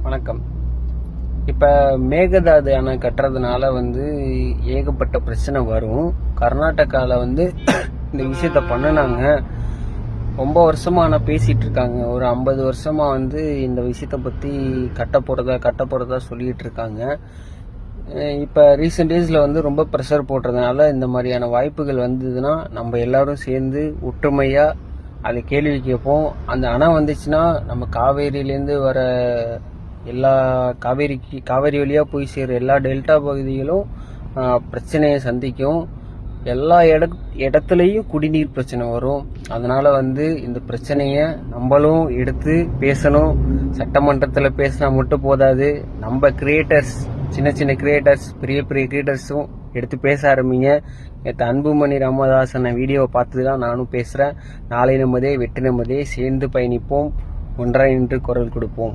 வணக்கம். இப்போ மேகதாது அணை கட்டுறதுனால ஏகப்பட்ட பிரச்சனை வரும். கர்நாடகாவில் இந்த விஷயத்த பண்ணினாங்க. ரொம்ப வருஷமாக ஆனால் பேசிகிட்டு இருக்காங்க. ஒரு 50 வருஷமாக இந்த விஷயத்தை பற்றி கட்ட போகிறதா சொல்லிகிட்டு இருக்காங்க. இப்போ ரீசெண்ட் டேஸில் ரொம்ப ப்ரெஷர் போடுறதுனால இந்த மாதிரியான வாய்ப்புகள் வந்ததுன்னா நம்ம எல்லாரும் சேர்ந்து ஒற்றுமையாக அதை கேள்வி கேட்போம். அந்த அணை வந்துச்சுன்னா நம்ம காவேரியிலேருந்து வர எல்லா காவேரி வழியாக போய் சேர எல்லா டெல்டா பகுதிகளும் பிரச்சனையை சந்திக்கும். எல்லா இடத்துலையும் குடிநீர் பிரச்சனை வரும். அதனால இந்த பிரச்சனையை நம்மளும் எடுத்து பேசணும். சட்டமன்றத்தில் பேசினா மட்டும் போதாது, நம்ம கிரியேட்டர்ஸ், சின்ன கிரியேட்டர்ஸ், பெரிய கிரியேட்டர்ஸும் எடுத்து பேச ஆரம்பிங்க. நேற்று அன்புமணி ராமதாசன் வீடியோவை பார்த்து தான் நானும் பேசுகிறேன். நாளை நமதே வெற்றி நமதே, சேர்ந்து பயணிப்போம், ஒன்றாய் நின்று குரல் கொடுப்போம்.